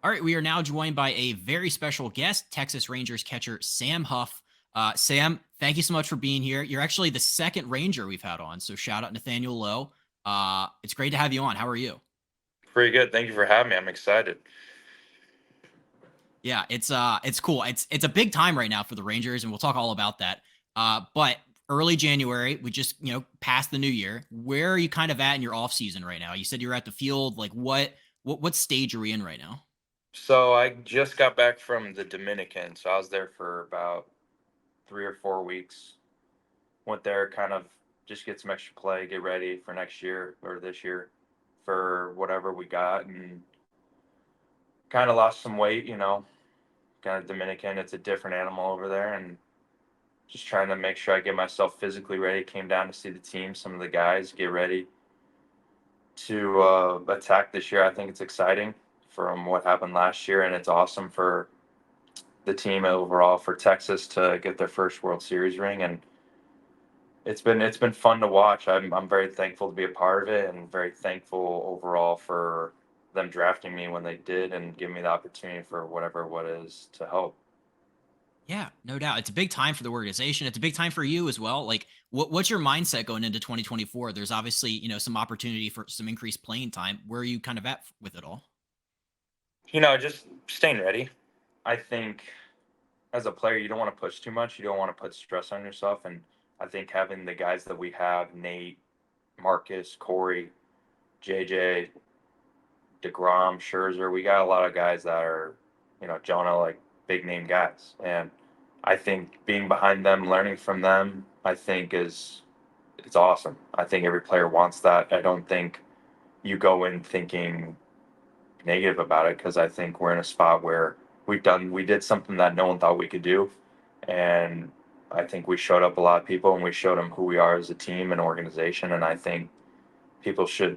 All right, we are now joined by a very special guest, Texas Rangers catcher Sam Huff. Sam, thank you so much for being here. You're actually the second Ranger we've had on, so shout out Nathaniel Lowe. It's great to have you on. How are you? Pretty good. Thank you for having me. I'm excited. Yeah, it's cool. It's a big time right now for the Rangers, and we'll talk all about that. But early January, we just passed the new year. Where are you kind of at in your off season right now? You said you're at the field. Like what stage are we in right now? So I just got back from the Dominican, so I was there for about 3 or 4 weeks. Went there kind of just get some extra play, get ready for next year or this year for whatever we got, and kind of lost some weight. Kind of Dominican. It's a different animal over there, and just trying to make sure I get myself physically ready. Came down to see the team, some of the guys, get ready to attack this year. I think it's exciting from what happened last year, and it's awesome for the team overall for Texas to get their first World Series ring. And it's been fun to watch. I'm very thankful to be a part of it, and very thankful overall for them drafting me when they did and give me the opportunity for whatever what is to help. Yeah, no doubt. It's a big time for the organization. It's a big time for you as well. Like, what's your mindset going into 2024? There's obviously, some opportunity for some increased playing time. Where are you kind of at with it all? Just staying ready. I think as a player, you don't want to push too much. You don't want to put stress on yourself. And I think having the guys that we have, Nate, Marcus, Corey, JJ, DeGrom, Scherzer, we got a lot of guys that are, Jonah, like big name guys. And I think being behind them, learning from them, I think it's awesome. I think every player wants that. I don't think you go in thinking negative about it, because I think we're in a spot where we did something that no one thought we could do, and I think we showed up a lot of people, and we showed them who we are as a team and organization. And I think people should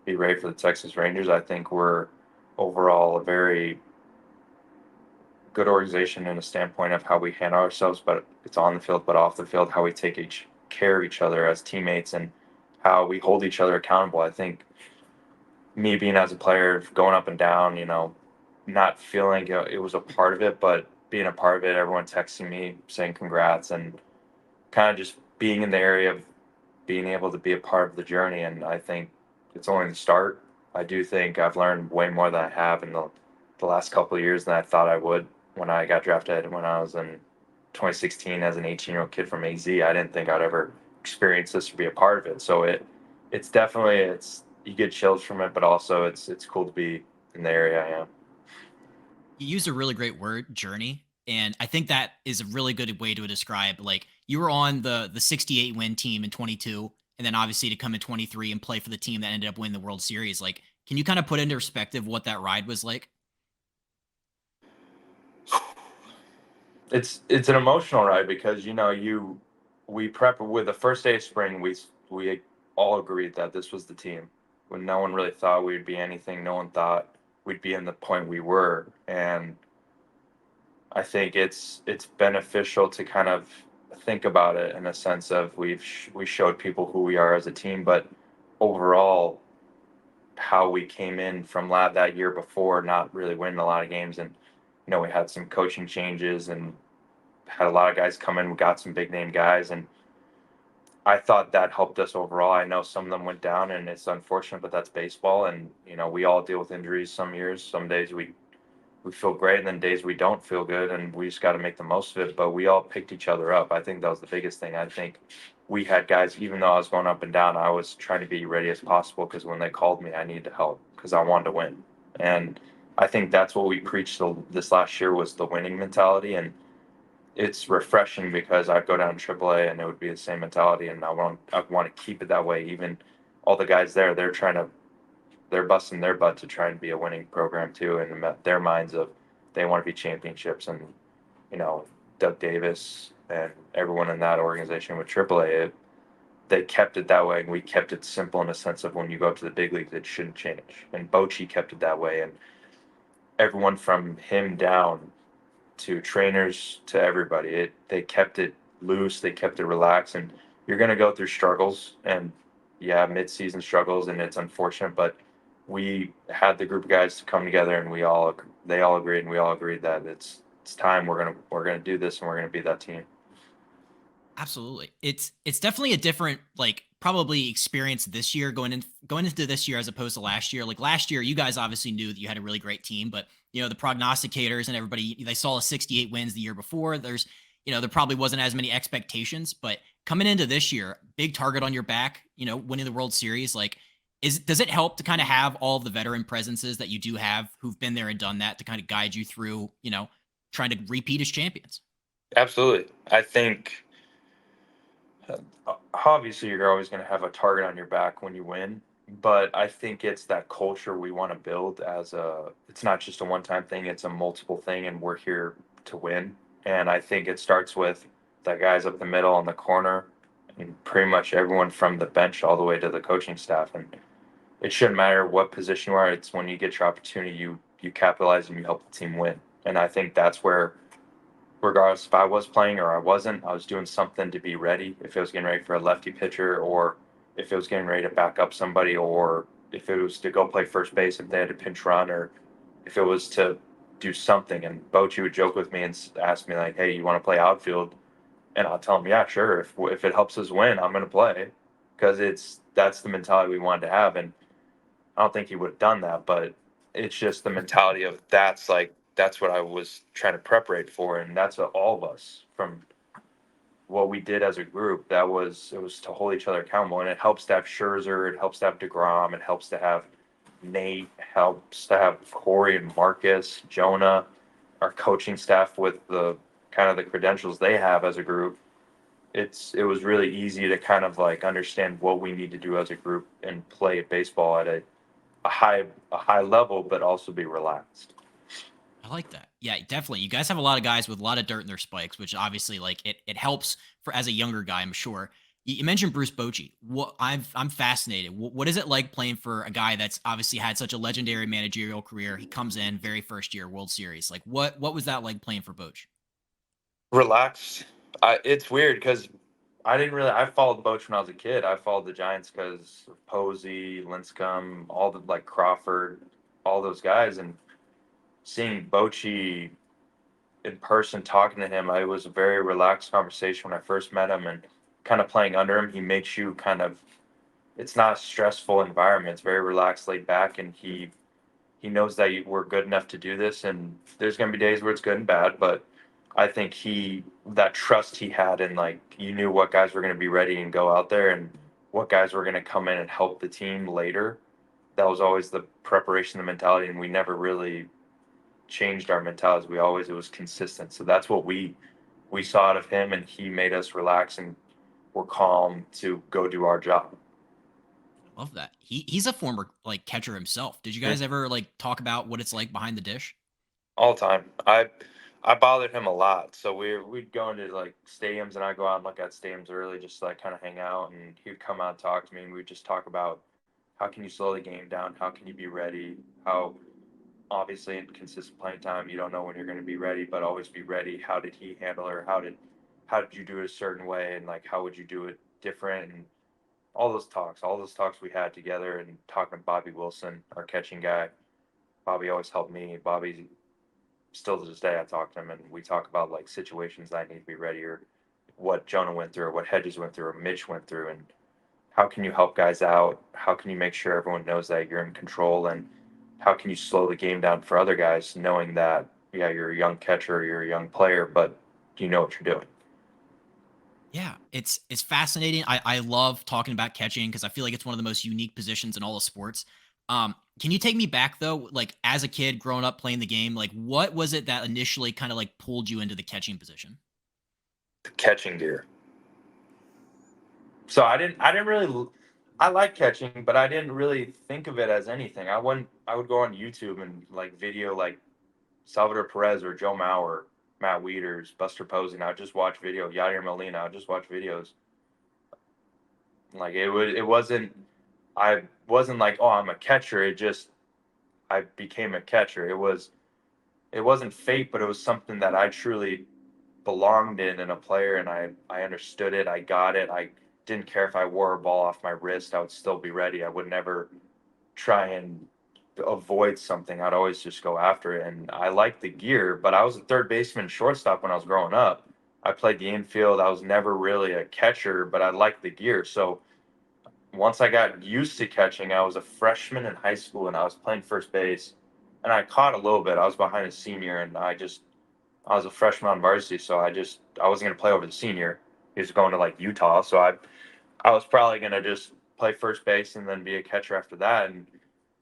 be ready for the Texas Rangers. I think we're overall a very good organization in a standpoint of how we handle ourselves, but it's on the field, but off the field, how we take each care of each other as teammates, and how we hold each other accountable. I think me being as a player going up and down, not feeling it was a part of it, but being a part of it, everyone texting me saying congrats, and kind of just being in the area of being able to be a part of the journey. And I think it's only the start. I do think I've learned way more than I have in the last couple of years than I thought I would when I got drafted when I was in 2016 as an 18-year-old kid from AZ. I didn't think I'd ever experience this or be a part of it. So it's definitely it's you get chills from it, but also it's cool to be in the area I am. You used a really great word, journey, and I think that is a really good way to describe. Like, you were on the 68 win team in 22, and then obviously to come in 23 and play for the team that ended up winning the World Series. Like, can you kind of put into perspective what that ride was like? It's an emotional ride, because we prep with the first day of spring. We all agreed that this was the team when no one really thought we'd be anything. No one thought we'd be in the point we were. And I think it's beneficial to kind of think about it in a sense of we showed people who we are as a team, but overall how we came in from lab that year before, not really winning a lot of games. And we had some coaching changes and had a lot of guys come in. We got some big name guys, and I thought that helped us overall. I know some of them went down, and it's unfortunate, but that's baseball. And we all deal with injuries some years. Some days we feel great, and then days we don't feel good, and we just got to make the most of it. But we all picked each other up. I think that was the biggest thing. I think we had guys, even though I was going up and down, I was trying to be ready as possible, because when they called me, I needed to help because I wanted to win. And I think that's what we preached this last year, was the winning mentality. And it's refreshing, because I'd go down to AAA and it would be the same mentality, and I want to keep it that way. Even all the guys there, they're busting their butt to try and be a winning program too, and their minds of they want to be championships. And you know Doug Davis and everyone in that organization with AAA, they kept it that way, and we kept it simple in a sense of when you go up to the big leagues, it shouldn't change. And Bochy kept it that way, and everyone from him down to trainers to everybody, they kept it loose, they kept it relaxed. And you're going to go through struggles, and yeah, mid-season struggles, and it's unfortunate, but we had the group of guys to come together, and they all agreed, and we all agreed that it's time, we're gonna do this, and we're gonna be that team. Absolutely. It's definitely a different like probably experience this year going into this year as opposed to last year. Like last year, you guys obviously knew that you had a really great team, but the prognosticators and everybody they saw a 68 wins the year before. There probably wasn't as many expectations, but coming into this year, big target on your back, winning the World Series, like does it help to kind of have all of the veteran presences that you do have who've been there and done that to kind of guide you through, trying to repeat as champions? Absolutely. I think obviously you're always going to have a target on your back when you win, but I think it's that culture we want to build it's not just a one-time thing, it's a multiple thing, and we're here to win. And I think it starts with the guys up the middle and the corner, and pretty much everyone from the bench all the way to the coaching staff. And it shouldn't matter what position you are, it's when you get your opportunity, you capitalize and you help the team win. And I think that's where, regardless if I was playing or I wasn't, I was doing something to be ready. If it was getting ready for a lefty pitcher, or if it was getting ready to back up somebody, or if it was to go play first base if they had a pinch run, or if it was to do something. And Bochy would joke with me and ask me like, "Hey, you want to play outfield?" And I'll tell him, "Yeah, sure. If it helps us win, I'm going to play," because that's the mentality we wanted to have. And I don't think he would have done that, but it's just the mentality of that's what I was trying to preparate for, and that's what all of us from what we did as a group. It was to hold each other accountable, and it helps to have Scherzer, it helps to have Degrom, it helps to have Nate, helps to have Corey and Marcus, Jonah, our coaching staff with the kind of the credentials they have as a group. It was really easy to kind of like understand what we need to do as a group and play baseball at a high level, but also be relaxed. I like that. Yeah, definitely. You guys have a lot of guys with a lot of dirt in their spikes, which obviously like it helps for as a younger guy, I'm sure. You mentioned Bruce Bochy. I'm fascinated. What is it like playing for a guy that's obviously had such a legendary managerial career? He comes in very first year World Series. Like what was that like playing for Boch? Relaxed. It's weird because I followed Boch when I was a kid. I followed the Giants because of Posey, Lincecum, all the like Crawford, all those guys, and seeing Bochy in person, talking to him, it was a very relaxed conversation when I first met him, and kind of playing under him. He makes you kind of, it's not a stressful environment. It's very relaxed, laid back, and he knows that we're good enough to do this. And there's going to be days where it's good and bad, but I think that trust he had, and like you knew what guys were going to be ready and go out there, and what guys were going to come in and help the team later. That was always the preparation, the mentality, and we never really changed our mentalities. It was consistent. So that's what we saw out of him, and he made us relax and we're calm to go do our job. I love that. He's a former like catcher himself. Did you Mm. guys ever like talk about what it's like behind the dish? All the time. I bothered him a lot. So we'd go into like stadiums, and I'd go out and look at stadiums early just to like kind of hang out, and he'd come out and talk to me, and we'd just talk about how can you slow the game down, how can you be ready, how obviously in consistent playing time you don't know when you're going to be ready, but always be ready. How did he handle it, or how did you do it a certain way, and like how would you do it different, and all those talks we had together. And talking to Bobby Wilson, our catching guy, Bobby always helped me. Bobby, still to this day, I talk to him and we talk about like situations that I need to be ready, or what Jonah went through, or what Hedges went through, or Mitch went through, and how can you help guys out? How can you make sure everyone knows that you're in control, and how can you slow the game down for other guys, knowing that yeah, you're a young catcher, you're a young player, but you know what you're doing. Yeah, it's fascinating. I love talking about catching because I feel like it's one of the most unique positions in all of sports. Can you take me back though, like as a kid growing up playing the game, like what was it that initially kind of like pulled you into the catching position? The catching gear. So I didn't really, I like catching, but I didn't really think of it as anything. I would go on YouTube and like video like Salvador Perez or Joe Mauer, Matt Wieters, Buster Posey, and I would just watch video. Yadier Molina, I would just watch videos. Like I wasn't like, oh, I'm a catcher. It just, I became a catcher. It wasn't fate, but it was something that I truly belonged in a player, and I understood it. I got it. I didn't care if I wore a ball off my wrist. I would still be ready. I would never try and avoid something, I'd always just go after it. And I liked the gear, but I was a third baseman and shortstop when I was growing up. I played the infield. I was never really a catcher, but I liked the gear. So once I got used to catching, I was a freshman in high school and I was playing first base and I caught a little bit. I was behind a senior and I was a freshman on varsity, so I wasn't gonna play over the senior. He was going to like Utah, so I was probably gonna just play first base and then be a catcher after that. And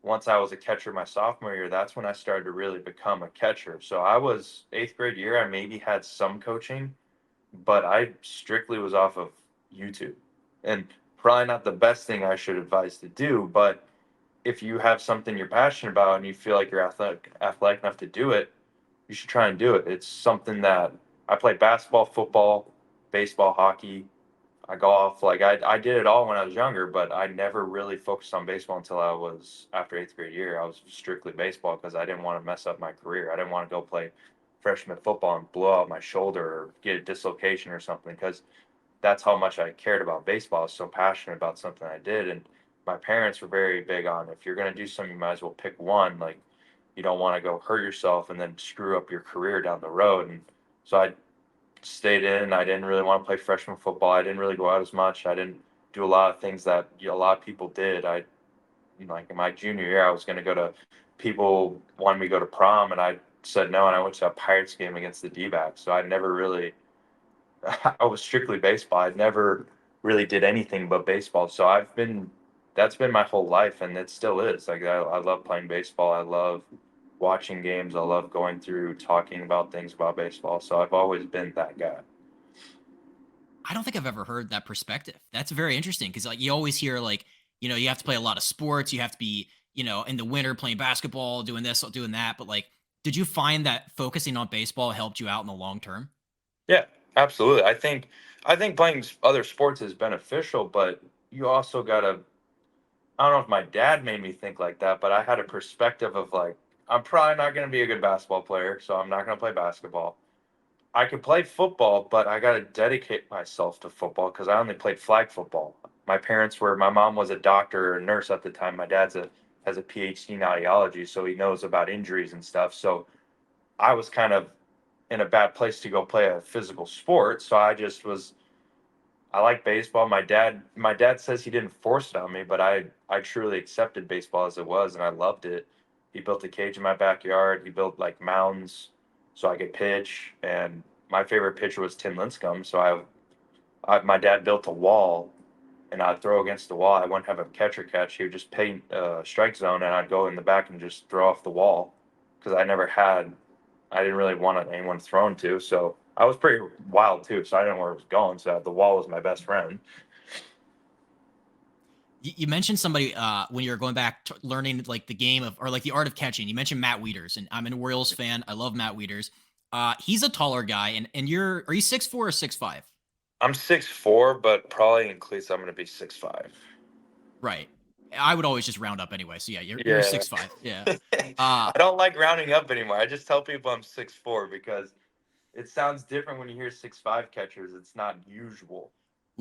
once I was a catcher my sophomore year, that's when I started to really become a catcher. So I was eighth grade year, I maybe had some coaching, but I strictly was off of YouTube. And probably not the best thing I should advise to do, but if you have something you're passionate about and you feel like you're athletic enough to do it, you should try and do it. It's something that I played basketball, football, baseball, hockey, I golf. Like I did it all when I was younger, but I never really focused on baseball until I was after eighth grade year. I was strictly baseball because I didn't want to mess up my career. I didn't want to go play freshman football and blow out my shoulder or get a dislocation or something because that's how much I cared about baseball. I was so passionate about something I did. And my parents were very big on if you're going to do something, you might as well pick one. Like, you don't want to go hurt yourself and then screw up your career down the road. And so I stayed in. I didn't really want to play freshman football. I didn't really go out as much. I didn't do a lot of things that a lot of people did. Like in my junior year, I was going to go to, people wanted me to go to prom and I said no. And I went to a Pirates game against the D-backs. So I never really, I was strictly baseball. I never really did anything but baseball. So that's been my whole life, and it still is. Like I love playing baseball. I love watching games. I love going through talking about things about baseball. So I've always been that guy. I don't think I've ever heard that perspective. That's very interesting because like you always hear like, you have to play a lot of sports, you have to be, in the winter playing basketball, doing this, doing that. But like, did you find that focusing on baseball helped you out in the long term? Yeah, absolutely. I think playing other sports is beneficial, but you also gotta. I don't know if my dad made me think like that, but I had a perspective of like I'm probably not gonna be a good basketball player, so I'm not gonna play basketball. I could play football, but I got to dedicate myself to football because I only played flag football. My mom was a doctor or a nurse at the time. My dad's has a PhD in audiology, so he knows about injuries and stuff. So I was kind of in a bad place to go play a physical sport. So I like baseball. My dad says he didn't force it on me, but I truly accepted baseball as it was and I loved it. He built a cage in my backyard. He built like mounds so I could pitch. And my favorite pitcher was Tim Lincecum. So my dad built a wall and I'd throw against the wall. I wouldn't have a catcher catch. He would just paint a strike zone and I'd go in the back and just throw off the wall because I didn't really want anyone thrown to. So I was pretty wild too. So I didn't know where it was going. So the wall was my best friend. You mentioned somebody when you were going back to learning like the game of or like the art of catching. You mentioned Matt Wieters, and I'm an Orioles fan. I love Matt Wieters. He's a taller guy, and are you 6'4" or 6'5"? I'm 6'4", but probably in cleats I'm going to be 6'5". Right. I would always just round up anyway. So yeah, you're Yeah. 6'5". Yeah. I don't like rounding up anymore. I just tell people I'm 6'4" because it sounds different when you hear 6'5" catchers. It's not usual.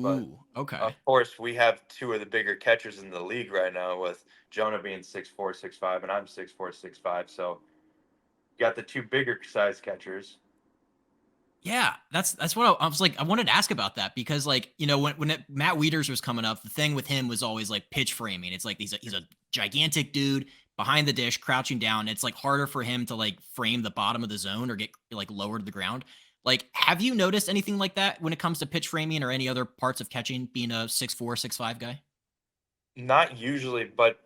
But Ooh. Okay. of course, we have two of the bigger catchers in the league right now with Jonah being 6'4", 6'5", and I'm 6'4", 6'5". So you got the two bigger size catchers. Yeah, that's what I was like. I wanted to ask about that because, like, Matt Wieters was coming up, the thing with him was always like pitch framing. It's like he's a gigantic dude behind the dish, crouching down. It's like harder for him to like frame the bottom of the zone or get like lower to the ground. Like, have you noticed anything like that when it comes to pitch framing or any other parts of catching? Being a 6'4", 6'5" guy. Not usually, but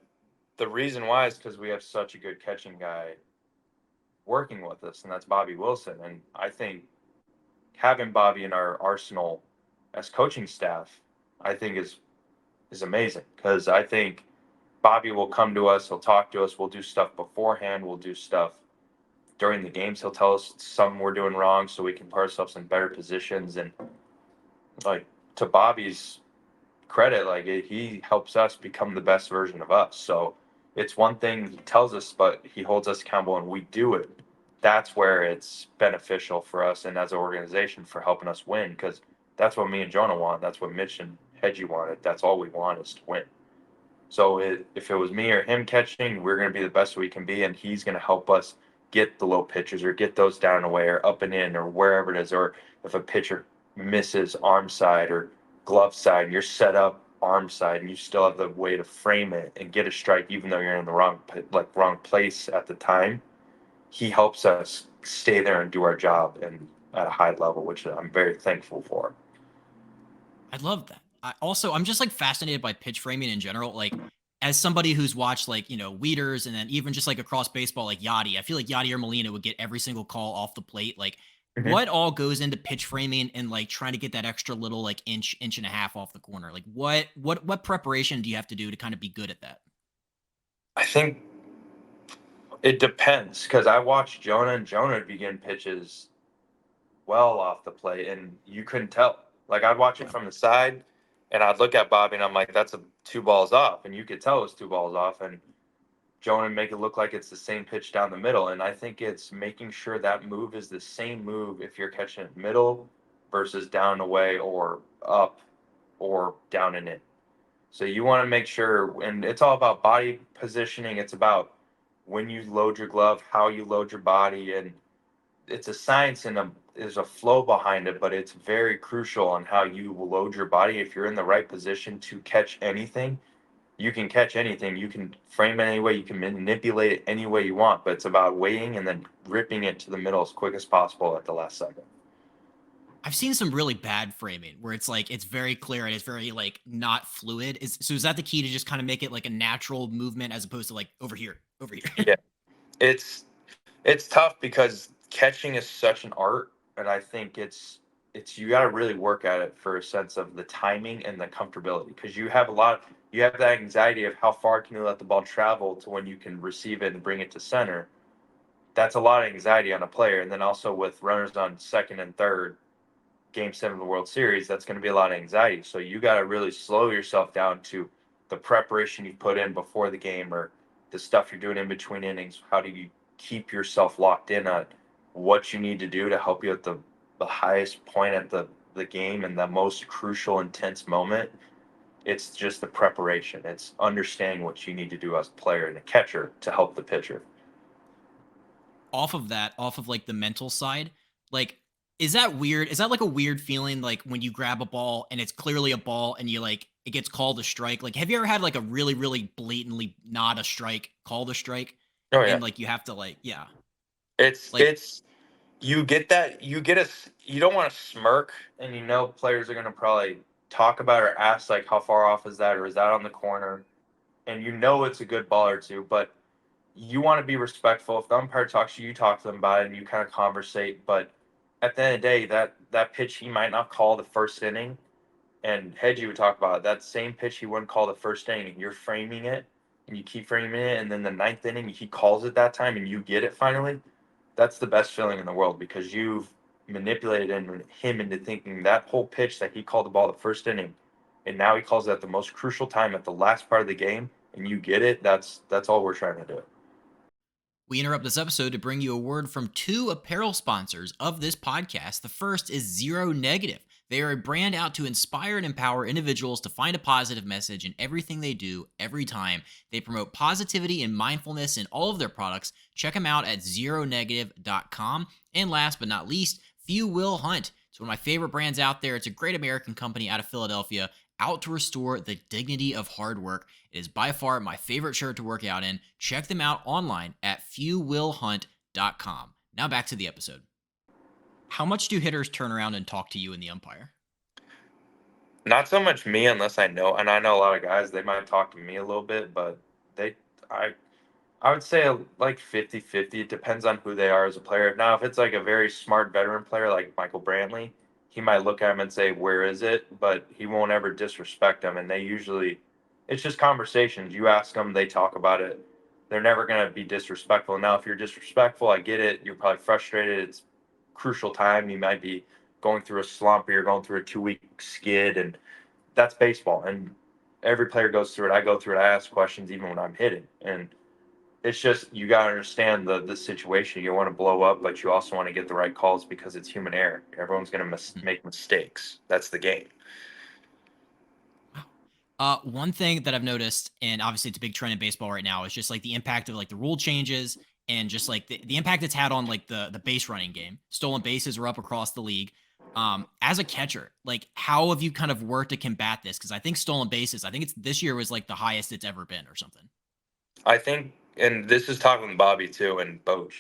the reason why is because we have such a good catching guy working with us, and that's Bobby Wilson. And I think having Bobby in our arsenal as coaching staff, I think is amazing because I think Bobby will come to us, he'll talk to us, we'll do stuff beforehand, we'll do stuff during the games. He'll tell us something we're doing wrong so we can put ourselves in better positions. And like to Bobby's credit, like he helps us become the best version of us. So it's one thing he tells us, but he holds us accountable and we do it. That's where it's beneficial for us and as an organization for helping us win because that's what me and Jonah want. That's what Mitch and Hedgie wanted. That's all we want is to win. So if it was me or him catching, we're going to be the best we can be, and he's going to help us get the low pitches or get those down and away or up and in or wherever it is. Or if a pitcher misses arm side or glove side, you're set up arm side, and you still have the way to frame it and get a strike, even though you're in the wrong place at the time. He helps us stay there and do our job and at a high level, which I'm very thankful for. I love that. I'm just like fascinated by pitch framing in general. Like, as somebody who's watched like, Weeders and then even just like across baseball, like Yachty, I feel like Yachty or Molina would get every single call off the plate. Like, Mhm. what all goes into pitch framing and like trying to get that extra little like inch and a half off the corner? Like, what preparation do you have to do to kind of be good at that? I think it depends because I watched Jonah and Jonah begin pitches well off the plate, and you couldn't tell. Like I'd watch it Yeah. from the side, and I'd look at Bobby, and I'm like, "That's a two balls off," and you could tell it was two balls off, and Jonah make it look like it's the same pitch down the middle. And I think it's making sure that move is the same move if you're catching it middle versus down and away or up or down and in. So you want to make sure, and it's all about body positioning. It's about when you load your glove, how you load your body, and it's a science and there's a flow behind it, but it's very crucial on how you load your body. If you're in the right position to catch anything, you can catch anything. You can frame it any way, you can manipulate it any way you want, but it's about weighing and then ripping it to the middle as quick as possible at the last second. I've seen some really bad framing where it's like it's very clear and it's very like not fluid. Is that the key to just kind of make it like a natural movement as opposed to like over here, over here? Yeah, it's it's tough because catching is such an art, and I think it's you got to really work at it for a sense of the timing and the comfortability because you have that anxiety of how far can you let the ball travel to when you can receive it and bring it to center. That's a lot of anxiety on a player, and then also with runners on second and third, game 7 of the World Series, that's going to be a lot of anxiety. So you got to really slow yourself down to the preparation you put in before the game or the stuff you're doing in between innings. How do you keep yourself locked in on what you need to do to help you at the highest point at the game and the most crucial, intense moment? It's just the preparation. It's understanding what you need to do as a player and a catcher to help the pitcher. Off of that, off of like the mental side, like, is that weird? Is that like a weird feeling like when you grab a ball and it's clearly a ball and you like it gets called a strike? Like, have you ever had like a really, really blatantly not a strike called a strike? Oh yeah, And like you have to like, yeah. it's Like, it's you get that you don't want to smirk, and you know players are going to probably talk about or ask like how far off is that or is that on the corner, and you know it's a good ball or two, but you want to be respectful. If the umpire talks to you, you talk to them about it and you kind of conversate. But at the end of the day, that pitch he might not call the first inning, and Hedgie would talk about it, that same pitch he wouldn't call the first inning, and you're framing it and you keep framing it, and then the ninth inning he calls it that time and you get it finally. That's the best feeling in the world because you've manipulated him into thinking that whole pitch that he called the ball the first inning, and now he calls it at the most crucial time at the last part of the game, and you get it. That's all we're trying to do. we interrupt this episode to bring you a word from two apparel sponsors of this podcast. The first is Zero Negative. They are a brand out to inspire and empower individuals to find a positive message in everything they do every time. They promote positivity and mindfulness in all of their products. Check them out at zeronegative.com. And last but not least, Few Will Hunt. It's one of my favorite brands out there. It's a great American company out of Philadelphia, out to restore the dignity of hard work. It is by far my favorite shirt to work out in. Check them out online at fewwillhunt.com. Now back to the episode. How much do hitters turn around and talk to you and the umpire? Not so much me unless I know, and I know a lot of guys. They might talk to me a little bit, but they, I I would say like 50-50. It depends on who they are as a player. Now, if it's like a very smart veteran player like Michael Brantley, he might look at him and say, "Where is it?" But he won't ever disrespect them. And they usually, it's just conversations. You ask them, they talk about it. They're never going to be disrespectful. Now, if you're disrespectful, I get it. You're probably frustrated. It's crucial time. You might be going through a slump or you're going through a 2 week skid, and that's baseball. And every player goes through it. I go through it. I ask questions even when I'm hitting. And it's just you got to understand the situation. You want to blow up, but you also want to get the right calls because it's human error. Everyone's going to make mistakes. That's the game. Wow. One thing that I've noticed, and obviously it's a big trend in baseball right now, is just like the impact of like the rule changes and just like the impact it's had on like the base running game. Stolen bases are up across the league. As a catcher, like how have you kind of worked to combat this? Because I think stolen bases, I think it's this year was like the highest it's ever been or something. I think, and this is talking with Bobby too and Boch,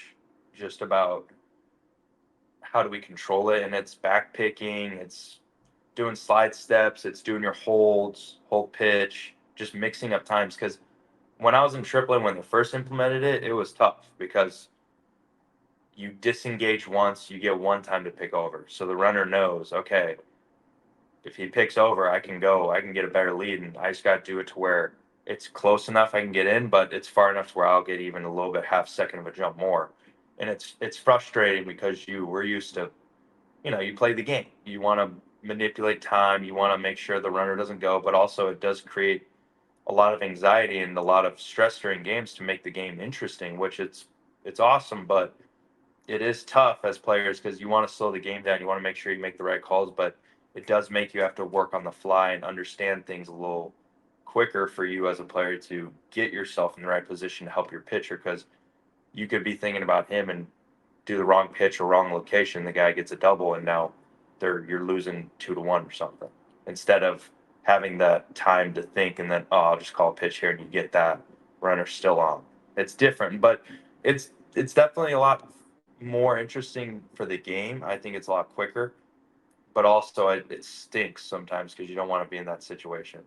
just about how do we control it, and it's back picking, it's doing slide steps, it's doing your holds, hold pitch, just mixing up times. Because when I was in AAA, when they first implemented it, it was tough because you disengage once, you get one time to pick over. So the runner knows, okay, if he picks over, I can go, I can get a better lead, and I just got to do it to where it's close enough I can get in, but it's far enough to where I'll get even a little bit half second of a jump more. And it's frustrating because we're used to, you play the game. You want to manipulate time. You want to make sure the runner doesn't go, but also it does create a lot of anxiety and a lot of stress during games to make the game interesting, which it's awesome, but it is tough as players because you want to slow the game down. You want to make sure you make the right calls, but it does make you have to work on the fly and understand things a little quicker for you as a player to get yourself in the right position to help your pitcher because you could be thinking about him and do the wrong pitch or wrong location, the guy gets a double, and now you're losing 2-1 or something. Instead of having that time to think and then I'll just call a pitch here and you get that runner still on. It's different, but it's definitely a lot more interesting for the game. I think it's a lot quicker, but also it stinks sometimes because you don't want to be in that situation.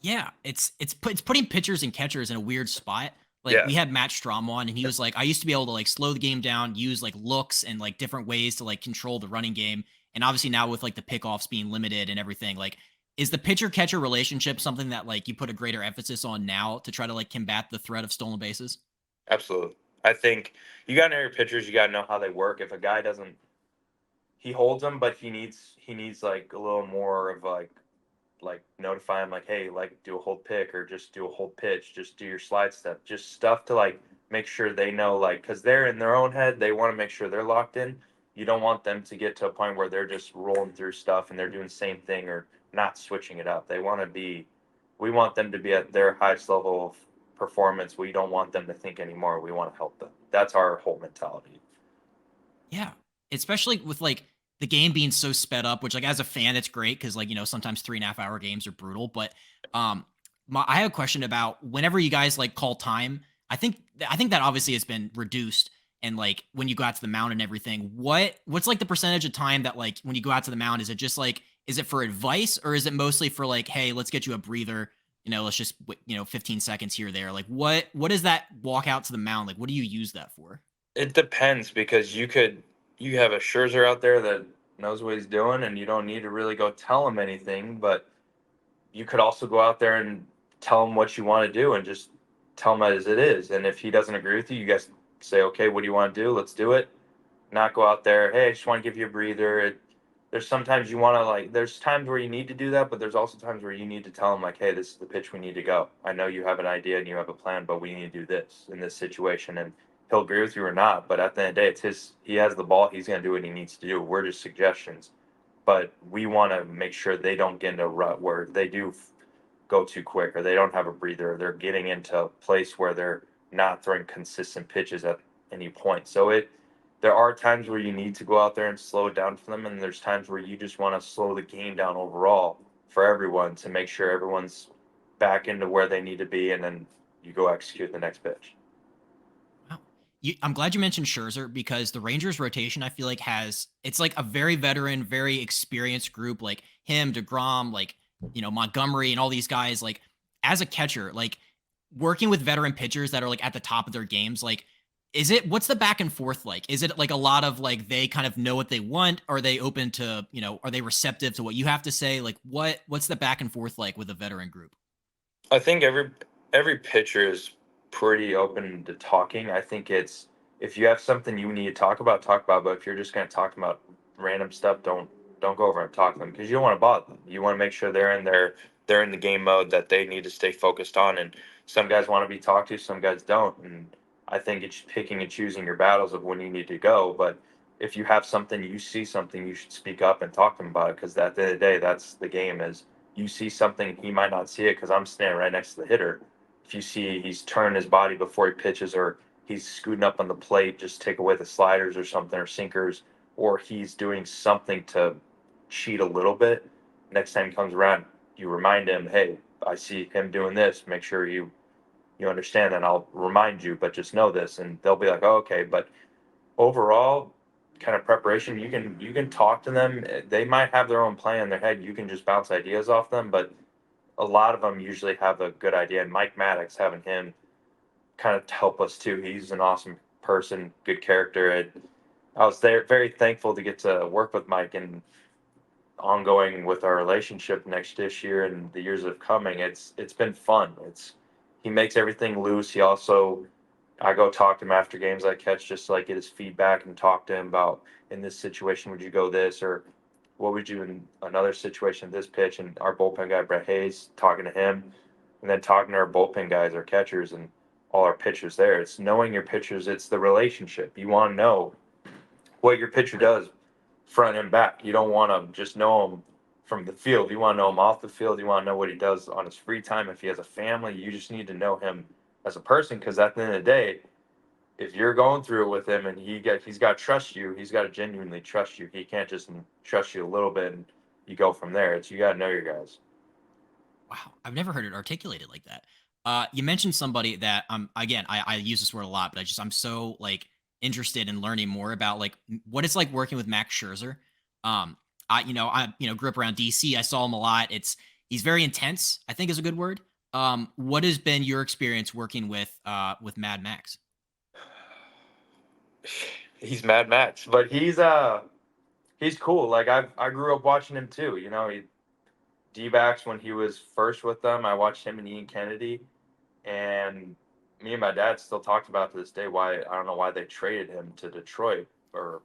Yeah, it's putting pitchers and catchers in a weird spot. Like Yeah, we had Matt Strom on, and he was like, I used to be able to like slow the game down, use like looks and like different ways to like control the running game. And obviously now with like the pickoffs being limited and everything, like is the pitcher catcher relationship something that like you put a greater emphasis on now to try to like combat the threat of stolen bases? absolutely. I think you got to know your pitchers. You got to know how they work. If a guy doesn't, he holds them, but he needs like a little more of like notify him like, hey, like do a hold pick or just do a hold pitch, just do your slide step, just stuff to like make sure they know, like, because they're in their own head, they want to make sure they're locked in. You don't want them to get to a point where they're just rolling through stuff and they're doing the same thing or not switching it up. We want them to be at their highest level of performance. We don't want them to think anymore. We want to help them. That's our whole mentality. Yeah. Especially with like the game being so sped up, which like as a fan, it's great because like, sometimes 3.5 hour games are brutal. But um I have a question about whenever you guys like call time, I think that obviously has been reduced. And like when you go out to the mound and everything, what's like the percentage of time that like when you go out to the mound, is it just like is it for advice or is it mostly for like, hey, let's get you a breather? Let's just 15 seconds here or there. Like what is that walk out to the mound? Like what do you use that for? It depends because you have a Scherzer out there that knows what he's doing, and you don't need to really go tell him anything. But you could also go out there and tell him what you want to do, and just tell him as it is. And if he doesn't agree with you, you guys say, okay, what do you want to do? Let's do it. Not go out there. Hey, I just want to give you a breather. There's sometimes you want to like. There's times where you need to do that, but there's also times where you need to tell him like, hey, this is the pitch we need to go. I know you have an idea and you have a plan, but we need to do this in this situation. And he'll agree with you or not. But at the end of the day, it's his. He has the ball. He's gonna do what he needs to do. We're just suggestions, but we want to make sure they don't get into a rut where they do go too quick or they don't have a breather or they're getting into a place where they're not throwing consistent pitches at any point. So there are times where you need to go out there and slow it down for them, and there's times where you just want to slow the game down overall for everyone to make sure everyone's back into where they need to be, and then you go execute the next pitch. Wow. I'm glad you mentioned Scherzer because the Rangers rotation, I feel like it's like a very veteran, very experienced group, like him, DeGrom, like, Montgomery and all these guys. Like, as a catcher, like working with veteran pitchers that are like at the top of their games, like, what's the back and forth like? Is it like a lot of like they kind of know what they want? Are they open to, are they receptive to what you have to say? Like, what's the back and forth like with a veteran group? I think every pitcher is pretty open to talking. I think it's if you have something you need to talk about. But if you're just going to talk about random stuff, don't go over and talk to them because you don't want to bother them. You want to make sure they're in the game mode that they need to stay focused on. And some guys want to be talked to, some guys don't. And I think it's picking and choosing your battles of when you need to go. But if you have something, you see something, you should speak up and talk to them about it because at the end of the day, that's the game is you see something, he might not see it because I'm standing right next to the hitter. If you see he's turned his body before he pitches, or he's scooting up on the plate, just take away the sliders or something, or sinkers, or he's doing something to cheat a little bit. Next time he comes around, you remind him, hey, I see him doing this. Make sure you understand, and I'll remind you, but just know this. And they'll be like, oh, okay. But overall, kind of preparation, you can talk to them. They might have their own plan in their head. You can just bounce ideas off them, but a lot of them usually have a good idea. And Mike Maddox, having him kind of help us too. He's an awesome person, good character. And I was there very thankful to get to work with Mike and ongoing with our relationship next this year and the years of coming. It's been fun. It's he makes everything loose. He also I go talk to him after games I catch just to like get his feedback and talk to him about in this situation would you go this or what would you in another situation this pitch, and our bullpen guy Brett Hayes talking to him and then talking to our bullpen guys, our catchers and all our pitchers there. It's knowing your pitchers, it's the relationship. You want to know what your pitcher does front and back. You don't want to just know him from the field. You want to know him off the field. You want to know what he does on his free time. If he has a family, you just need to know him as a person, because at the end of the day, if you're going through it with him and he's got to trust you, he's got to genuinely trust you. He can't just trust you a little bit and you go from there. It's you got to know your guys. Wow, I've never heard it articulated like that. You mentioned somebody that again, I use this word a lot, but I'm so like interested in learning more about like what it's like working with Max Scherzer. I grew up around DC. I saw him a lot. He's very intense, I think is a good word. What has been your experience working with Mad Max? He's Mad Max, but he's cool. Like I grew up watching him too. He D-backs when he was first with them. I watched him and Ian Kennedy, and me and my dad still talked about to this day why I don't know why they traded him to Detroit, or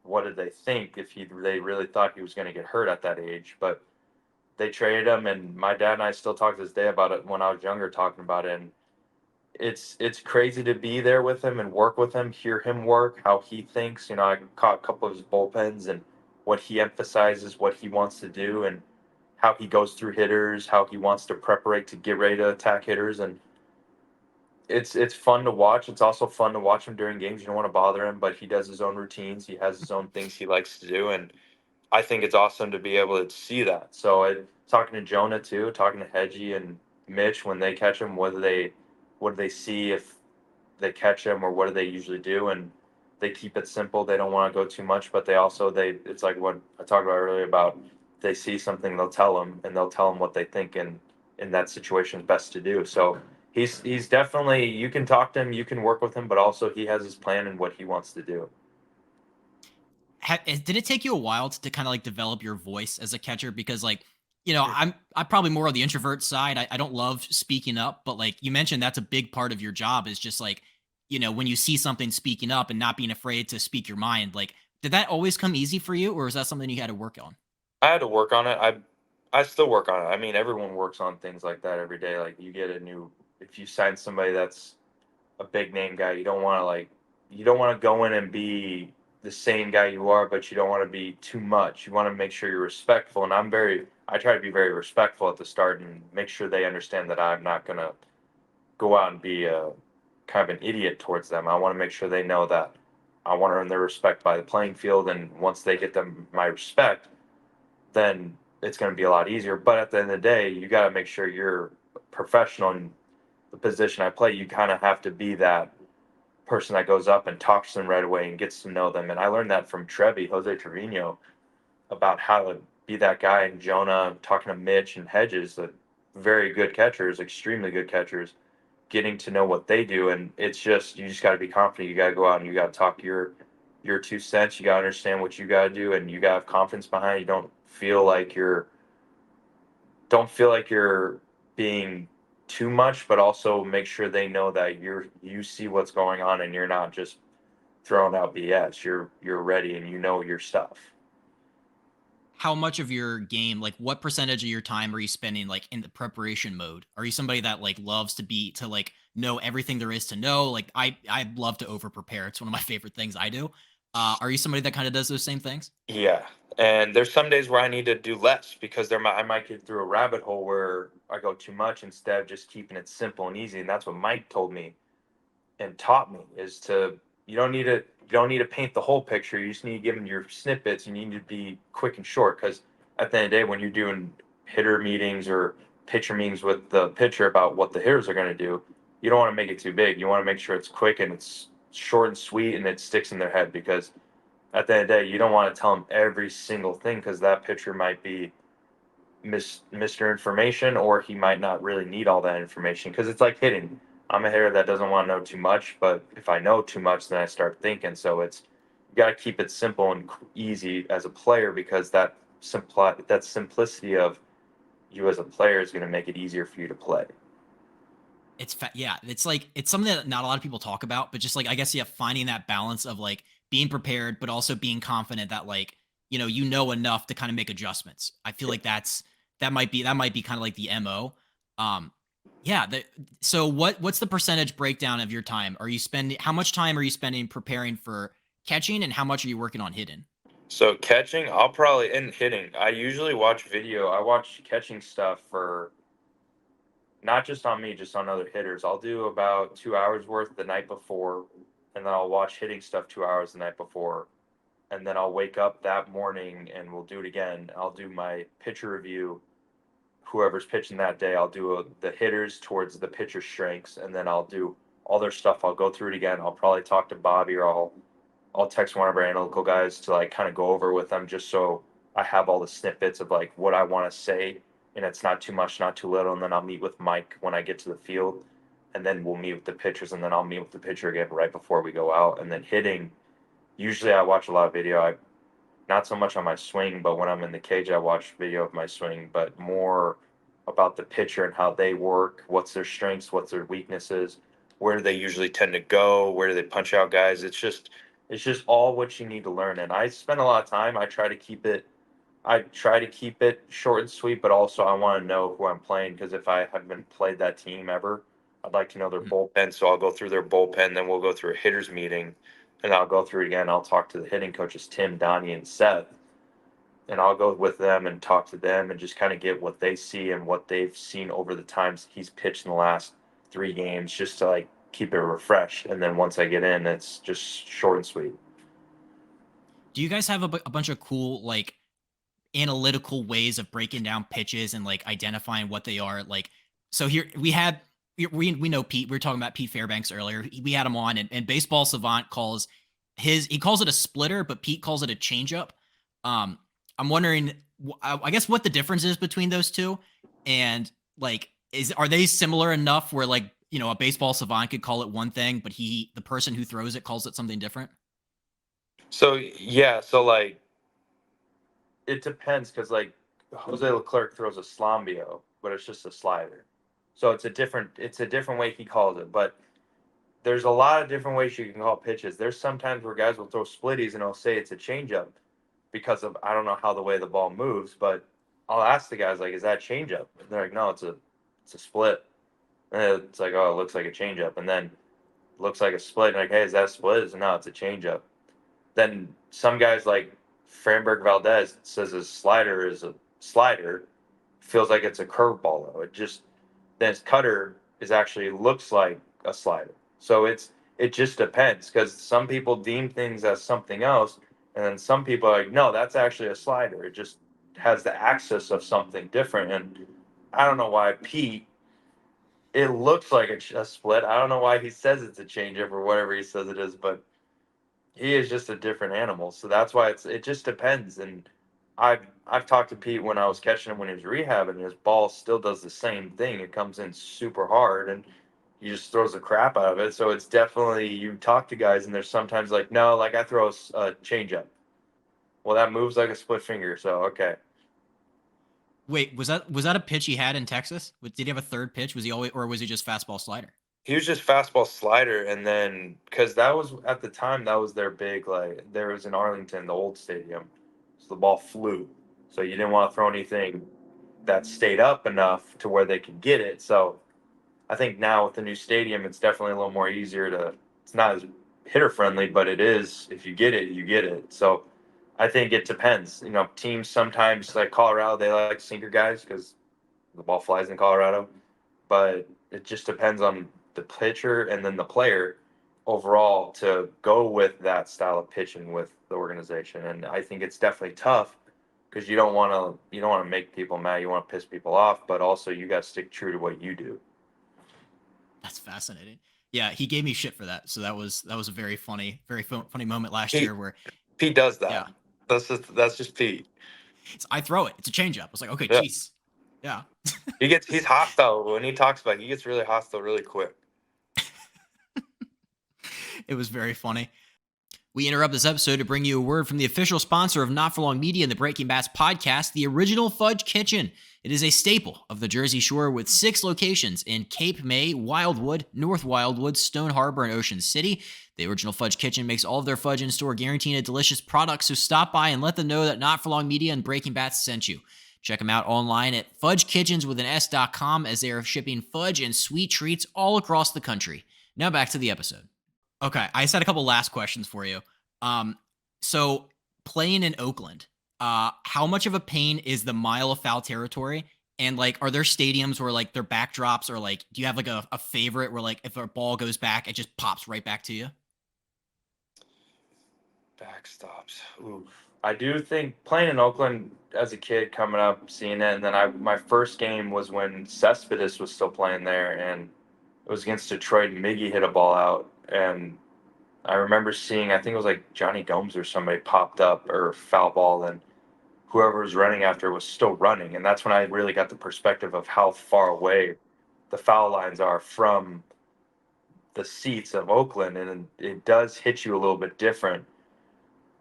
what did they think if they really thought he was going to get hurt at that age. But they traded him, and my dad and I still talk to this day about it when I was younger, talking about it. And it's crazy to be there with him and work with him, hear him work, how he thinks. I caught a couple of his bullpens and what he emphasizes, what he wants to do, and how he goes through hitters, how he wants to preparate to get ready to attack hitters. And it's fun to watch. It's also fun to watch him during games. You don't want to bother him, but he does his own routines. He has his own things he likes to do, and I think it's awesome to be able to see that. So talking to Jonah too, talking to Hedgie and Mitch when they catch him, what do they see if they catch him, or what do they usually do? And they keep it simple. They don't want to go too much, but they it's like what I talked about earlier about they see something, they'll tell them, and they'll tell them what they think in that situation is best to do. So he's definitely, you can talk to him, you can work with him, but also he has his plan and what he wants to do. Did it take you a while to kind of like develop your voice as a catcher? Because like, Mm. I'm probably more on the introvert side. I don't love speaking up, but like you mentioned, that's a big part of your job is just like, when you see something, speaking up and not being afraid to speak your mind. Like, did that always come easy for you, or is that something you had to work on? I had to work on it. I still work on it. I mean, everyone works on things like that every day. Like you get a new, if you sign somebody that's a big name guy, you don't want to go in and be the same guy you are, but you don't want to be too much. You want to make sure you're respectful. And I try to be very respectful at the start and make sure they understand that I'm not gonna go out and be a kind of an idiot towards them. I want to make sure they know that I want to earn their respect by the playing field, and once they get them my respect, then it's going to be a lot easier. But at the end of the day, you got to make sure you're professional in the position I play. You kind of have to be that person that goes up and talks to them right away and gets to know them. And I learned that from Jose Trevino, about how to be that guy. And Jonah, talking to Mitch and Hedges, the very good catchers, extremely good catchers, getting to know what they do. And it's just, you just got to be confident. You got to go out and you got to talk your 2 cents. You got to understand what you got to do, and you got to have confidence behind it. You don't feel like you're being too much, but also make sure they know that you see what's going on and you're not just throwing out BS. You're ready and you know your stuff. How much of your game, like what percentage of your time are you spending like in the preparation mode? Are you somebody that like loves to like know everything there is to know? Like I love to over prepare. It's one of my favorite things I do. Are you somebody that kind of does those same things? Yeah. And there's some days where I need to do less because I might get through a rabbit hole where I go too much instead of just keeping it simple and easy. And that's what Mike told me and taught me is to you don't need to paint the whole picture. You just need to give them your snippets. You need to be quick and short because at the end of the day, when you're doing hitter meetings or pitcher meetings with the pitcher about what the hitters are going to do, you don't want to make it too big. You want to make sure it's quick and it's short and sweet and it sticks in their head because at the end of the day, you don't want to tell them every single thing because that pitcher might be Mr. Information, or he might not really need all that information because it's like hitting. I'm a hitter that doesn't want to know too much, but if I know too much, then I start thinking. So it's you got to keep it simple and easy as a player because that simplicity of you as a player is going to make it easier for you to play. Yeah, it's like it's something that not a lot of people talk about, but just like I guess yeah, finding that balance of like being prepared, but also being confident that like you know enough to kind of make adjustments. I feel like that might be kind of like the mo. Um, yeah. So what's the percentage breakdown of your time? Are you spending how much time are you spending preparing for catching, and how much are you working on hitting? So catching, I'll probably and hitting. I usually watch video. I watch catching stuff for not just on me, just on other hitters. I'll do about 2 hours worth the night before, and then I'll watch hitting stuff 2 hours the night before, and then I'll wake up that morning and we'll do it again. I'll do my pitcher review. Whoever's pitching that day, I'll do the hitters towards the pitcher's strengths, and then I'll do all their stuff. I'll go through it again. I'll probably talk to Bobby, or I'll text one of our analytical guys to like kind of go over with them just so I have all the snippets of like what I want to say and it's not too much, not too little. And then I'll meet with Mike when I get to the field and then we'll meet with the pitchers and then I'll meet with the pitcher again right before we go out. And then hitting, usually I watch a lot of video. I not so much on my swing, but when I'm in the cage, I watch video of my swing, but more about the pitcher and how they work, what's their strengths, what's their weaknesses, where do they usually tend to go, where do they punch out guys. It's just all what you need to learn. And I spend a lot of time. I try to keep it short and sweet, but also I want to know who I'm playing because if I haven't played that team ever, I'd like to know their Mhm. bullpen. So I'll go through their bullpen, then we'll go through a hitters meeting, and I'll go through it again. I'll talk to the hitting coaches, Tim, Donnie, and Seth, and I'll go with them and talk to them and just kind of get what they see and what they've seen over the times he's pitched in the last 3 games, just to like keep it refreshed. And then once I get in, it's just short and sweet. Do you guys have a bunch of cool like analytical ways of breaking down pitches and like identifying what they are? Like, so here we know Pete. We were talking about Pete Fairbanks earlier. We had him on, and Baseball Savant he calls it a splitter, but Pete calls it a changeup. I'm wondering, I guess, what the difference is between those two, and like, are they similar enough where like a Baseball Savant could call it one thing, but the person who throws it calls it something different? So yeah, so like it depends because like Jose Leclerc throws a slambio, but it's just a slider. So it's a different way he calls it. But there's a lot of different ways you can call pitches. There's sometimes where guys will throw splitties and they'll say it's a changeup because of I don't know how the way the ball moves, but I'll ask the guys like, is that changeup? And they're like, no, it's a split. And it's like, oh, it looks like a changeup, and then it looks like a split. And like, hey, is that a split? It's no, it's a changeup. Then some guys like Framberg Valdez says his slider is a slider, feels like it's a curveball though. It just then his cutter is actually looks like a slider. So it just depends because some people deem things as something else, and then some people are like, no, that's actually a slider. It just has the axis of something different. And I don't know why Pete. It looks like a split. I don't know why he says it's a changeup or whatever he says it is, but he is just a different animal. So that's why it just depends. And I've talked to Pete when I was catching him when he was rehabbing, and his ball still does the same thing. It comes in super hard and he just throws the crap out of it. So it's definitely you talk to guys and there's sometimes like, no, like I throw a changeup. Well, that moves like a split finger. So okay. Wait, was that a pitch he had in Texas? Did he have a third pitch? Was he always, or was he just fastball slider? He was just fastball slider, and then because that was at the time that was their big like there was in Arlington, the old stadium, so the ball flew. So you didn't want to throw anything that stayed up enough to where they could get it. So I think now with the new stadium, it's definitely a little more easier to. It's not as hitter friendly, but it is, if you get it, you get it. So I think it depends. You know, teams sometimes like Colorado, they like sinker guys because the ball flies in Colorado, but it just depends on the pitcher and then the player overall to go with that style of pitching with the organization. And I think it's definitely tough because you don't want to make people mad. You want to piss people off, but also you got to stick true to what you do. That's fascinating. Yeah, he gave me shit for that. So that was a very funny, funny moment last Pete year where, Pete does yeah, that. That's just Pete. I throw it. It's a changeup. I was like, okay, Yeah. jeez. Yeah. He's hostile when he talks about it, he gets really hostile really quick. It was very funny. We interrupt this episode to bring you a word from the official sponsor of Not For Long Media and the Breaking Bats podcast, the original Fudge Kitchen. It is a staple of the Jersey Shore with 6 locations in Cape May, Wildwood, North Wildwood, Stone Harbor, and Ocean City. The original Fudge Kitchen makes all of their fudge in store, guaranteeing a delicious product, so stop by and let them know that Not For Long Media and Breaking Bats sent you. Check them out online at fudgekitchens.com as they are shipping fudge and sweet treats all across the country. Now back to the episode. Okay, I just had a couple last questions for you. Um, so playing in Oakland, how much of a pain is the mile of foul territory? And like, are there stadiums where like their backdrops or like, do you have like a favorite where like if a ball goes back, it just pops right back to you? Backstops. Ooh. I do think playing in Oakland as a kid, coming up, seeing it, and then my first game was when Cespedes was still playing there, and it was against Detroit. And Miggy hit a ball out, and I remember seeing, I think it was like Johnny Gomes or somebody popped up or foul ball, and whoever was running after was still running, and that's when I really got the perspective of how far away the foul lines are from the seats of Oakland, and it does hit you a little bit different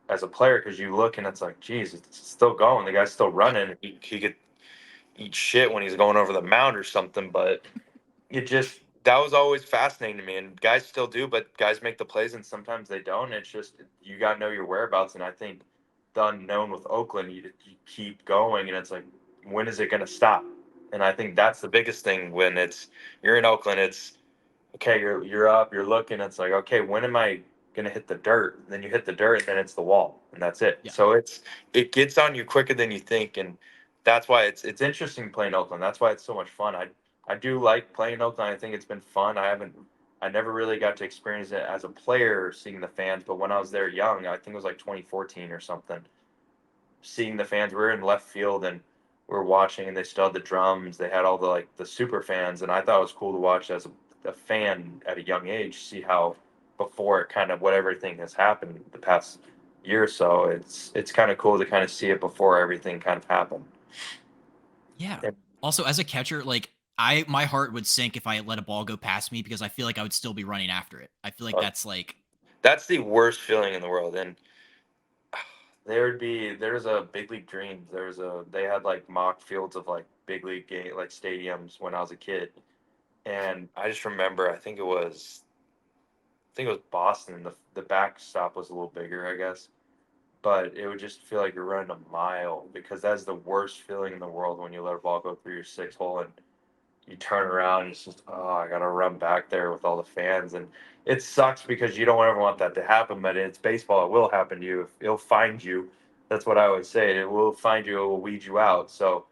as a player because you look and it's like, geez, it's still going. The guy's still Yeah. running. He could eat shit when he's going over the mound or something, but it just that was always fascinating to me. And guys still do, but guys make the plays and sometimes they don't. It's just you got to know your whereabouts. And I think the unknown with Oakland, you keep going, and it's like, when is it going to stop? And I think that's the biggest thing when you're in Oakland. It's okay, you're up, you're looking, it's like, okay, when am I gonna hit the dirt? And then you hit the dirt and then it's the wall and that's it. Yeah. So it gets on you quicker than you think, and that's why it's interesting playing Oakland. That's why it's so much fun. I do like playing Oakland. I think it's been fun. I never really got to experience it as a player seeing the fans, but when I was there young, I think it was like 2014 or something, seeing the fans. We were in left field and we were watching, and they still had the drums. They had all the like the super fans, and I thought it was cool to watch as a fan at a young age, see how before it kind of what everything has happened the past year or so. It's kind of cool to kind of see it before everything kind of happened. Yeah. And, Also, as a catcher, like my heart would sink if I let a ball go past me because I feel like I would still be running after it. I feel like uh, that's like, that's the worst feeling in the world. And there's a big league dreams. They had like mock fields of like big league game like stadiums when I was a kid, and I just remember I think it was Boston. The backstop was a little bigger, I guess, but it would just feel like you're running a mile because that's the worst feeling in the world when you let a ball go through your 6 hole and you turn around and it's just, oh, I gotta run back there with all the fans. And it sucks because you don't ever want that to happen, but it's baseball. It will happen to you. It'll find you. That's what I always say. It will find you. It will weed you out. So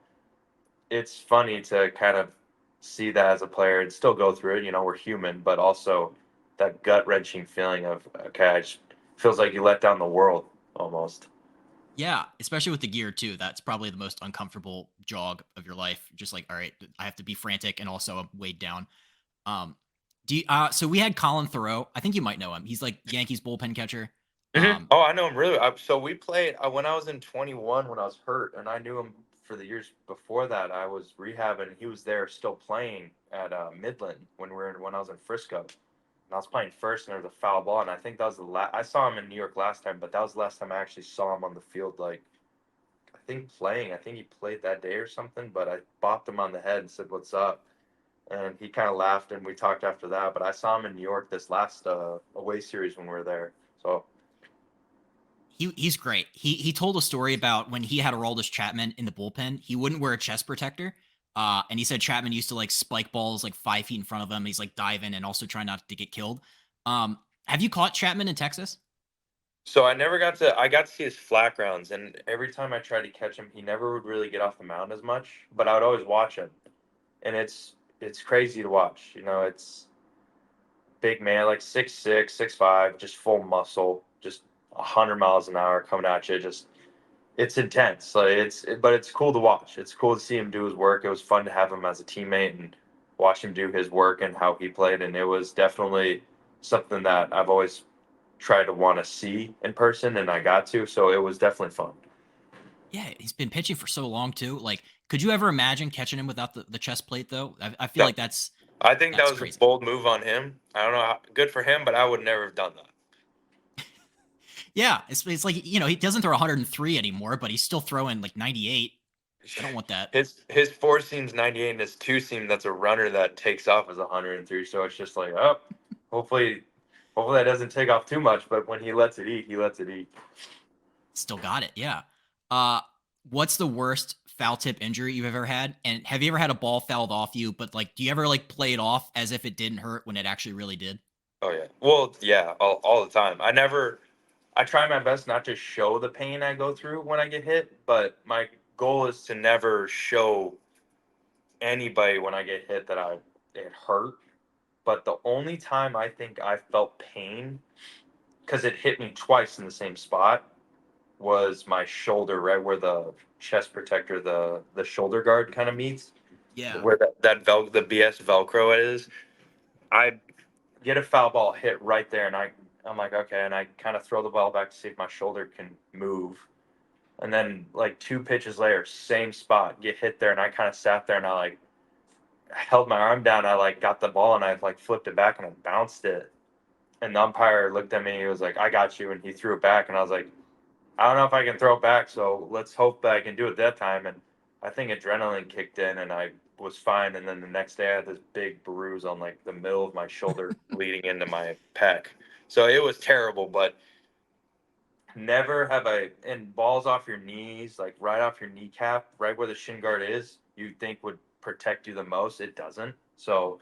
it's funny to kind of see that as a player and still go through it. You know, we're human, but also that gut wrenching feeling of, okay, feels like you let down the world almost. yeah, especially with the gear too. That's probably the most uncomfortable jog of your life. Just like, all right, I have to be frantic and also I'm weighed down. Um, so we had Colin Thoreau. I think you might know him. He's like Yankees bullpen catcher. Oh, I know him really. So we played when I was in 21 when I was hurt, and I knew him for the years before that. I was rehabbing, and he was there still playing at Midland when I was in Frisco. And I was playing first, and there was a foul ball, and I think that was the last. I saw him in New York last time, but that was the last time I actually saw him on the field. Like I think playing. I think he played that day or something. But I bopped him on the head and said, "What's up?" And he kind of laughed, and we talked after that. But I saw him in New York this last away series when we were there. So. He's great. He told a story about when he had Aroldis Chapman in the bullpen. He wouldn't wear a chest protector. And he said Chapman used to like spike balls like 5 feet in front of him. He's like diving and also trying not to get killed. Have you caught Chapman in Texas? So I got to see his flat grounds, and every time I tried to catch him, he never would really get off the mound as much, but I would always watch him. And it's crazy to watch. It's big man, like 6'6", 6'5", just full muscle, just 100 miles an hour coming at you. Just it's intense. Like but it's cool to watch. It's cool to see him do his work. It was fun to have him as a teammate and watch him do his work and how he played. And it was definitely something that I've always tried to want to see in person, and I got to. So it was definitely fun. Yeah, he's been pitching for so long too. Like, could you ever imagine catching him without the chest plate though? I feel No, like I think that that's was a crazy. bold move on him. I don't know, good for him, but I would never have done that. Yeah, it's like he doesn't throw 103 anymore, but he's still throwing like 98. I don't want that. His four seam's 98, and his two seam that's a runner that takes off is 103. So it's just like, oh, hopefully, hopefully that doesn't take off too much. But when he lets it eat, he lets it eat. Still got it. Yeah. Uh, what's the worst foul tip injury you've ever had? And have you ever had a ball fouled off you? But like, do you ever like play it off as if it didn't hurt when it actually really did? Oh yeah. Well, yeah, all the time. I try my best not to show the pain I go through when I get hit, but my goal is to never show anybody when I get hit that it hurt. But the only time I think I felt pain, because it hit me twice in the same spot, was my shoulder, right where the chest protector, the shoulder guard kind of meets, Yeah. where the BS Velcro is. I get a foul ball hit right there, and I'm like, okay, and I kind of throw the ball back to see if my shoulder can move. And then like two pitches later, same spot, get hit there, and I kind of sat there and I like held my arm down. I like got the ball and I like flipped it back and I bounced it. And the umpire looked at me. He was like, "I got you," and he threw it back. And I was like, "I don't know if I can throw it back, so let's hope that I can do it that time." And I think adrenaline kicked in, and I was fine. And then the next day, I had this big bruise on like the middle of my shoulder, leading into my pec. So it was terrible, but never have I. And balls off your knees, like right off your kneecap, right where the shin guard is, you'd think would protect you the most. It doesn't. So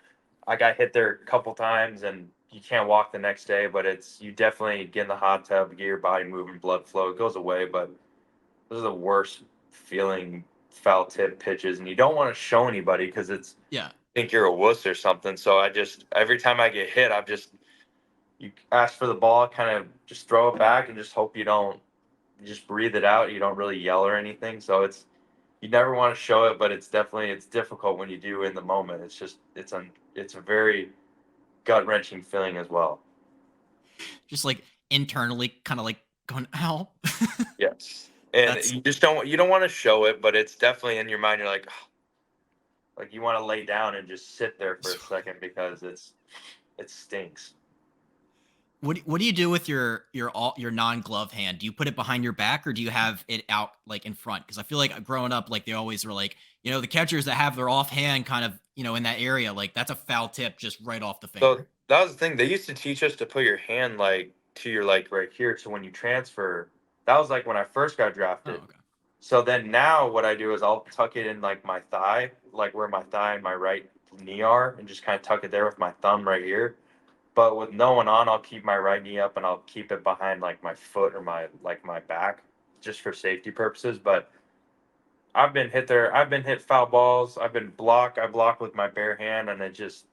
I got hit there a couple times, and you can't walk the next day. But you definitely get in the hot tub, get your body moving, blood flow. It goes away, but those are the worst feeling foul tip pitches, and you don't want to show anybody because it's Yeah. think you're a wuss or something. So I just every time I get hit, you ask for the ball, kind of just throw it back, and just hope you just breathe it out. You don't really yell or anything. So you never want to show it, but it's difficult when you do in the moment. It's a very gut wrenching feeling as well. Just like internally, kind of like going, "Ow." Yes, and That's you don't want to show it, but it's definitely in your mind. You're like you want to lay down and just sit there for a second because it stinks. what do you do with your non glove hand? Do you put it behind your back or do you have it out like in front? Because I feel like growing up, like they always were like, the catchers that have their off hand kind of in that area, like that's a foul tip just right off the So finger. that was the thing. They used to teach us to put your hand like to your like right here. So when you transfer, that was like when I first got Oh, drafted. okay. So then now what I do is I'll tuck it in like my thigh, like where my thigh and my right knee are, and just kind of tuck it there with my thumb right here. But with no one on, I'll keep my right knee up and I'll keep it behind like my foot or my back, just for safety purposes. But I've been hit there. I've been hit foul balls. I block with my bare hand, and it just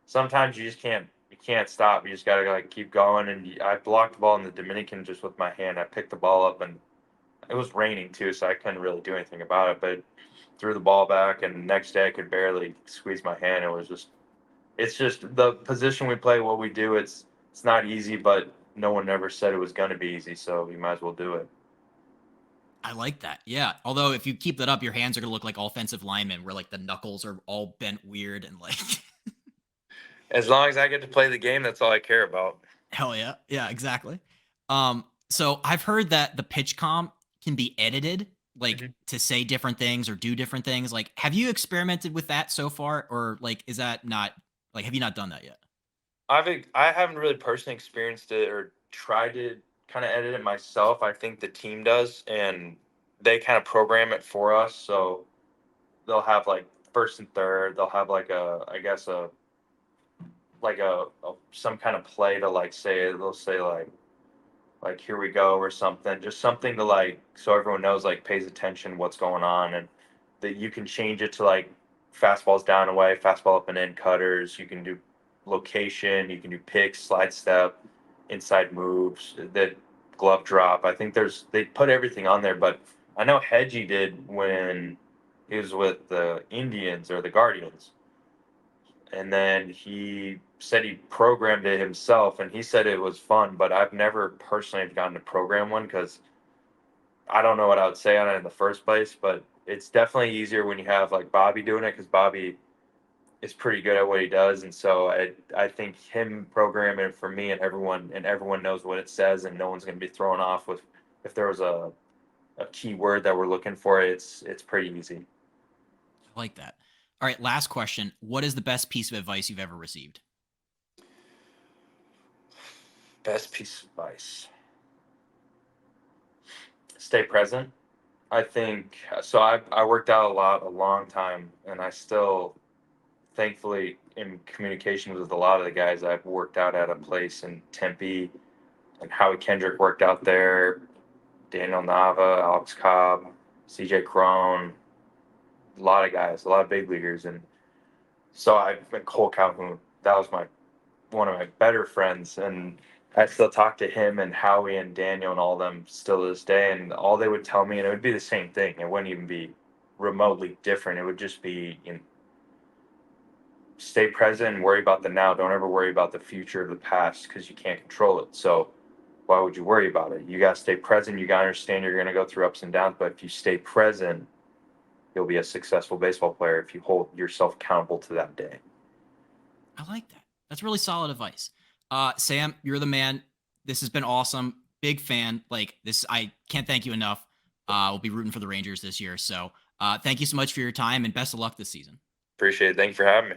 sometimes you can't stop. You just gotta like keep going. And I blocked the ball in the Dominican just with my hand. I picked the ball up, and it was raining too, so I couldn't really do anything about it. But threw the ball back, and the next day I could barely squeeze my hand. It's just the position we play, what we do. It's not easy, but no one ever said it was gonna be easy, so you might as well do it. I like that. Yeah. Although if you keep that up, your hands are gonna look like offensive linemen, where like the knuckles are all bent weird and like, As long as I get to play the game, that's all I care about. hell yeah, yeah, exactly. So I've heard that the pitch comp can be edited, like Mhm. to say different things or do different things. Like, have you experimented with that so far, or like is that not like have you not done that yet? I haven't really personally experienced it or tried to kind of edit it myself. I think the team does, and they kind of program it for us. So they'll have like first and third. They'll have like I guess like a some kind of play to like say they'll say like here we go or something, just something to like so everyone knows like pays attention what's going on, and that you can change it to like fastballs down away, fastball up and in, cutters. You can do location, you can do picks, slide step, inside moves, that glove drop. I think they put everything on there, but I know Hedgie did when he was with the Indians or the Guardians, and then he said he programmed it himself, and he said it was fun, but I've never personally gotten to program one because I don't know what I would say on it in the first place. But it's definitely easier when you have like Bobby doing it, because Bobby is pretty good at what he does, and so I think him programming it for me and everyone knows what it says, and no one's going to be thrown off with if there was a key word that we're looking for. It's pretty easy. I like that. All right, last question. What is the best piece of advice you've ever received? Best piece of advice: stay present. I think so. I worked out a lot, a long time, and I still, thankfully, in communication with a lot of the guys. I've worked out at a place in Tempe, and Howie Kendrick worked out there, Daniel Nava, Alex Cobb, CJ Crone, a lot of guys, a lot of big leaguers, and so I've been Cole Calhoun. That was my one of my better friends, and I still talk to him and Howie and Daniel and all of them still to this day. And all they would tell me, and it would be the same thing. It wouldn't even be remotely different. It would just be, stay present and worry about the now. Don't ever worry about the future or the past because you can't control it. So why would you worry about it? You got to stay present. You got to understand you're going to go through ups and downs. But if you stay present, you'll be a successful baseball player if you hold yourself accountable to that day. I like that. That's really solid advice. Sam, you're the man. This has been awesome. Big fan. Like this, I can't thank you enough. We'll be rooting for the Rangers this year. So thank you so much for your time and best of luck this season. Appreciate it. Thank you for having me.